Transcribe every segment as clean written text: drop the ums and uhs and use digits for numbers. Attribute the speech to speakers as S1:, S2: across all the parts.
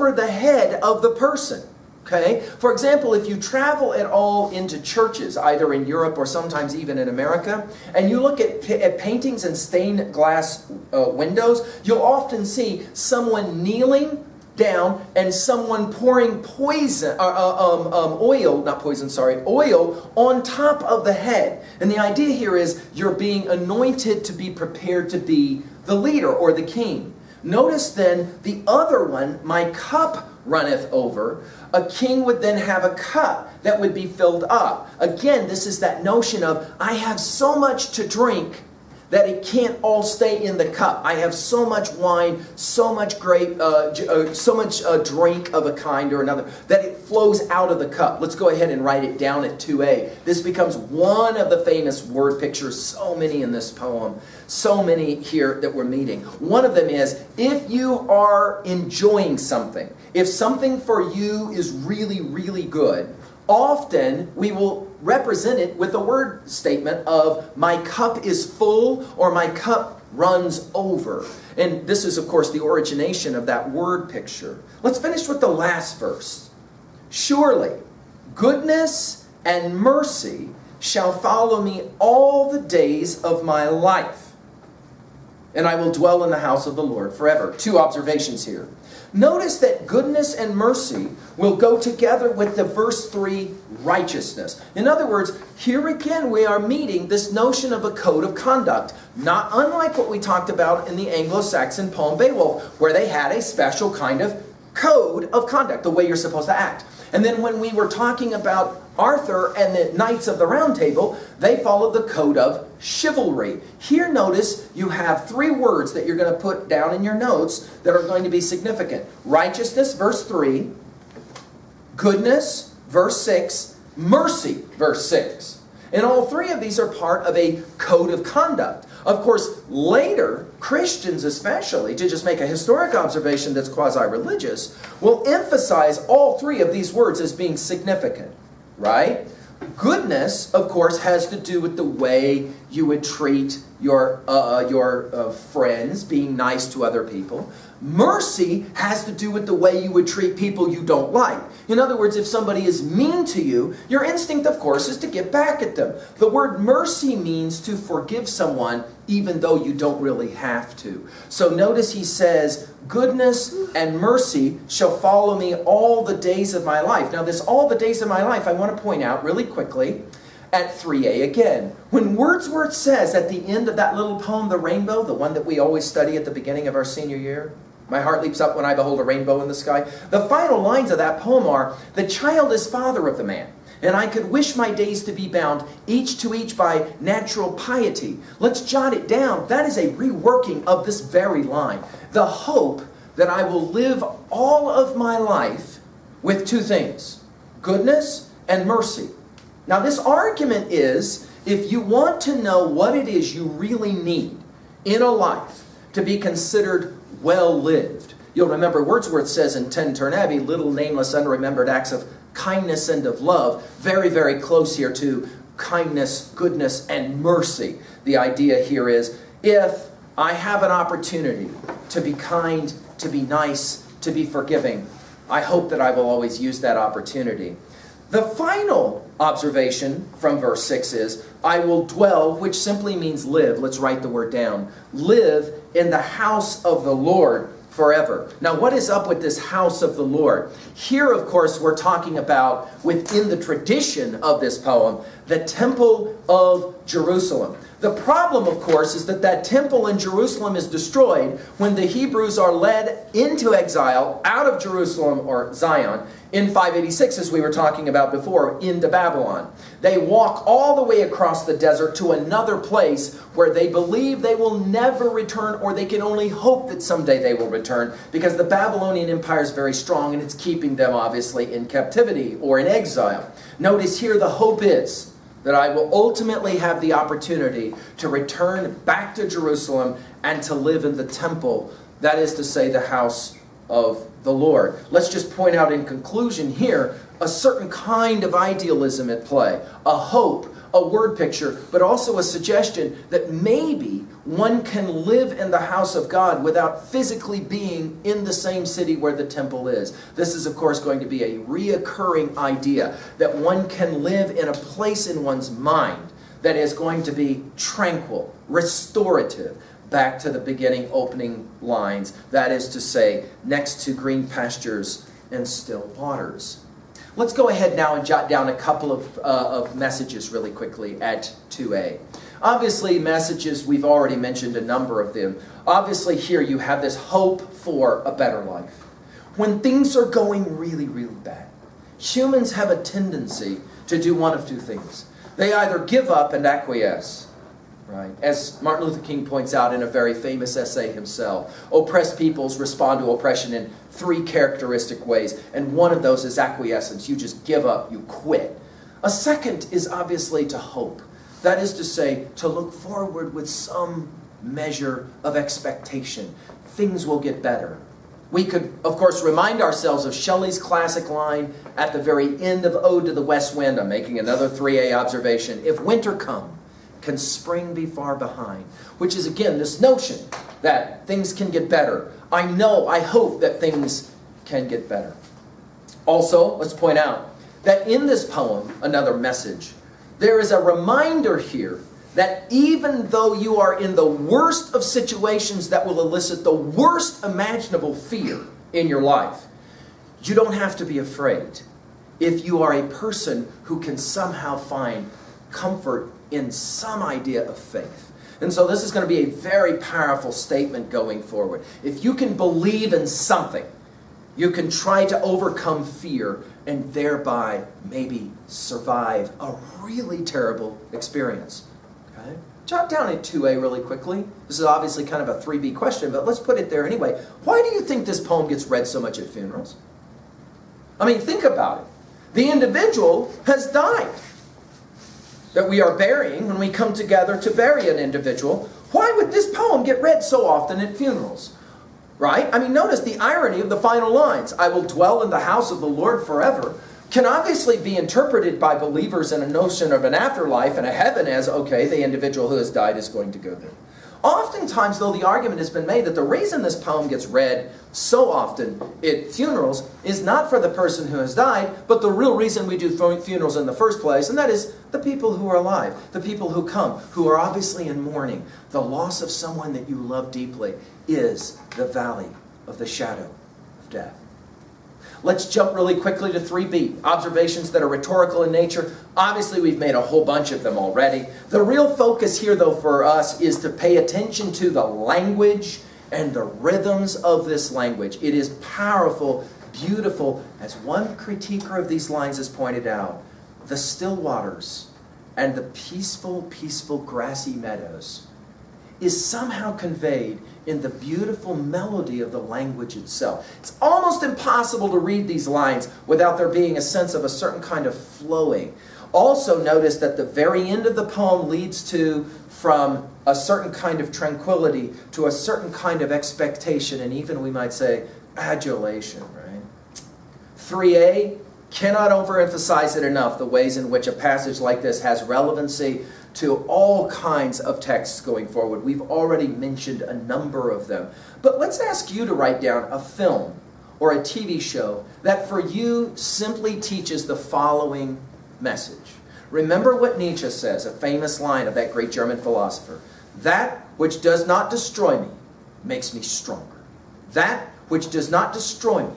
S1: over the head of the person. Okay? For example, if you travel at all into churches, either in Europe or sometimes even in America, and you look at paintings and stained glass windows, you'll often see someone kneeling down and someone pouring oil on top of the head. And the idea here is you're being anointed to be prepared to be the leader or the king. Notice then the other one, my cup runneth over. A king would then have a cup that would be filled up. Again, this is that notion of I have so much to drink that it can't all stay in the cup. I have so much wine, so much drink of a kind or another, that it flows out of the cup. Let's go ahead and write it down at 2a. This becomes one of the famous word pictures, so many in this poem, so many here that we're meeting. One of them is, if you are enjoying something, if something for you is really, really good, often we will represent it with a word statement of my cup is full or my cup runs over. And this is, of course, the origination of that word picture. Let's finish with the last verse. Surely goodness and mercy shall follow me all the days of my life, and I will dwell in the house of the Lord forever. Two observations here. Notice that goodness and mercy will go together with the verse 3 righteousness. In other words, here again we are meeting this notion of a code of conduct. Not unlike what we talked about in the Anglo-Saxon poem Beowulf, where they had a special kind of code of conduct, the way you're supposed to act. And then when we were talking about Arthur and the Knights of the Round Table, they followed the code of chivalry. Here, notice, you have three words that you're going to put down in your notes that are going to be significant. Righteousness, verse 3. Goodness, verse 6. Mercy, verse 6. And all three of these are part of a code of conduct. Of course, later, Christians especially, to just make a historic observation that's quasi-religious, will emphasize all three of these words as being significant, right? Goodness, of course, has to do with the way you would treat your friends, being nice to other people. Mercy has to do with the way you would treat people you don't like. In other words, if somebody is mean to you, your instinct, of course, is to get back at them. The word mercy means to forgive someone even though you don't really have to. So notice he says, goodness and mercy shall follow me all the days of my life. Now this all the days of my life, I want to point out really quickly at 3a again. When Wordsworth says at the end of that little poem, The Rainbow, the one that we always study at the beginning of our senior year, my heart leaps up when I behold a rainbow in the sky. The final lines of that poem are, the child is father of the man, and I could wish my days to be bound, each to each by natural piety. Let's jot it down. That is a reworking of this very line. The hope that I will live all of my life with two things, goodness and mercy. Now this argument is, if you want to know what it is you really need in a life to be considered well lived. You'll remember Wordsworth says in Tintern Abbey, little nameless unremembered acts of kindness and of love. Very, very close here to kindness, goodness, and mercy. The idea here is, if I have an opportunity to be kind, to be nice, to be forgiving, I hope that I will always use that opportunity. The final observation from verse 6 is, I will dwell, which simply means live. Let's write the word down. Live in the house of the Lord forever. Now, what is up with this house of the Lord? Here, of course, we're talking about, within the tradition of this poem, the Temple of Jerusalem. The problem, of course, is that that temple in Jerusalem is destroyed when the Hebrews are led into exile out of Jerusalem, or Zion, in 586, as we were talking about before, into Babylon. They walk all the way across the desert to another place where they believe they will never return, or they can only hope that someday they will return, because the Babylonian Empire is very strong and it's keeping them obviously in captivity or in exile. Notice here the hope is that I will ultimately have the opportunity to return back to Jerusalem and to live in the temple, that is to say, the house of the Lord. Let's just point out in conclusion here a certain kind of idealism at play, a hope, a word picture, but also a suggestion that maybe one can live in the house of God without physically being in the same city where the temple is. This is, of course, going to be a reoccurring idea that one can live in a place in one's mind that is going to be tranquil, restorative, back to the beginning opening lines. That is to say, next to green pastures and still waters. Let's go ahead now and jot down a couple of messages really quickly at 2a. Obviously, messages, we've already mentioned a number of them. Obviously, here you have this hope for a better life. When things are going really, really bad, humans have a tendency to do one of two things. They either give up and acquiesce, right? As Martin Luther King points out in a very famous essay himself, oppressed peoples respond to oppression in three characteristic ways, and one of those is acquiescence. You just give up, you quit. A second is obviously to hope. That is to say, to look forward with some measure of expectation. Things will get better. We could, of course, remind ourselves of Shelley's classic line at the very end of Ode to the West Wind. I'm making another 3a observation. If winter come, can spring be far behind? Which is, again, this notion that things can get better. I hope that things can get better. Also, let's point out that in this poem, another message, there is a reminder here that even though you are in the worst of situations that will elicit the worst imaginable fear in your life, you don't have to be afraid if you are a person who can somehow find comfort in some idea of faith. And so this is going to be a very powerful statement going forward. If you can believe in something, you can try to overcome fear and thereby maybe survive a really terrible experience. Okay? Jot down at 2a really quickly. This is obviously kind of a 3b question, but let's put it there anyway. Why do you think this poem gets read so much at funerals? I mean, think about it. The individual has died that we are burying when we come together to bury an individual. Why would this poem get read so often at funerals? Right? I mean, notice the irony of the final lines. I will dwell in the house of the Lord forever can obviously be interpreted by believers in a notion of an afterlife and a heaven as, okay, the individual who has died is going to go there. Oftentimes, though, the argument has been made that the reason this poem gets read so often at funerals is not for the person who has died, but the real reason we do funerals in the first place, and that is the people who are alive, the people who come, who are obviously in mourning. The loss of someone that you love deeply is the valley of the shadow of death. Let's jump really quickly to 3b, observations that are rhetorical in nature. Obviously, we've made a whole bunch of them already. The real focus here, though, for us is to pay attention to the language and the rhythms of this language. It is powerful, beautiful, as one critiquer of these lines has pointed out, the still waters and the peaceful, peaceful grassy meadows is somehow conveyed in the beautiful melody of the language itself. It's almost impossible to read these lines without there being a sense of a certain kind of flowing. Also notice that the very end of the poem leads to from a certain kind of tranquility to a certain kind of expectation and even, we might say, adulation, right? 3a, cannot overemphasize it enough, the ways in which a passage like this has relevancy to all kinds of texts going forward. We've already mentioned a number of them. But let's ask you to write down a film or a TV show that for you simply teaches the following message. Remember what Nietzsche says, a famous line of that great German philosopher. That which does not destroy me makes me stronger. That which does not destroy me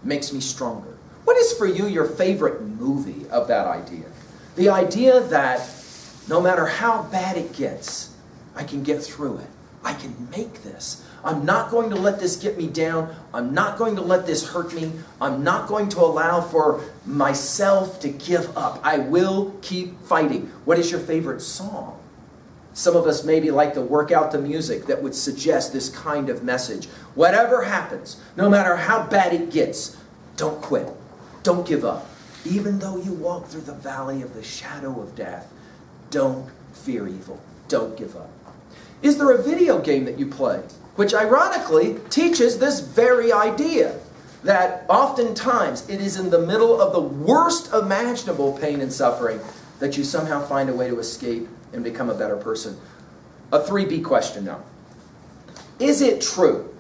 S1: makes me stronger. What is for you your favorite movie of that idea? The idea that no matter how bad it gets, I can get through it. I can make this. I'm not going to let this get me down. I'm not going to let this hurt me. I'm not going to allow for myself to give up. I will keep fighting. What is your favorite song? Some of us maybe like to work out the music that would suggest this kind of message. Whatever happens, no matter how bad it gets, don't quit. Don't give up. Even though you walk through the valley of the shadow of death, don't fear evil. Don't give up. Is there a video game that you play which ironically teaches this very idea? that oftentimes it is in the middle of the worst imaginable pain and suffering that you somehow find a way to escape and become a better person. A 3B question now. Is it true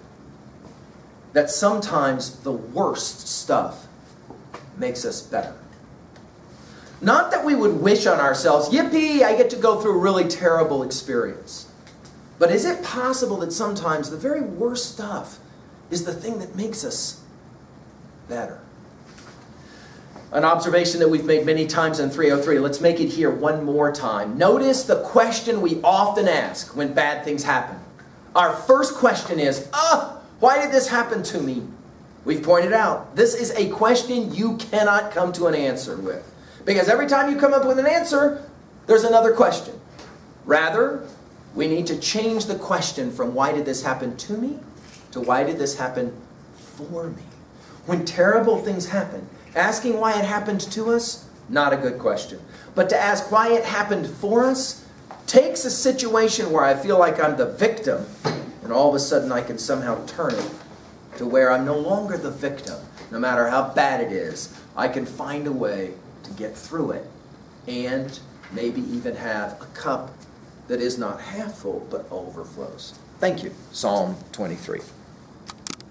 S1: that sometimes the worst stuff makes us better? Not that we would wish on ourselves, yippee, I get to go through a really terrible experience. But is it possible that sometimes the very worst stuff is the thing that makes us better? An observation that we've made many times in 303. Let's make it here one more time. Notice the question we often ask when bad things happen. Our first question is, why did this happen to me? We've pointed out, this is a question you cannot come to an answer with. Because every time you come up with an answer, there's another question. Rather, we need to change the question from why did this happen to me to why did this happen for me? When terrible things happen, asking why it happened to us, not a good question. But to ask why it happened for us takes a situation where I feel like I'm the victim, and all of a sudden I can somehow turn it to where I'm no longer the victim. No matter how bad it is, I can find a way to get through it and maybe even have a cup that is not half full but overflows. Thank you. Psalm 23.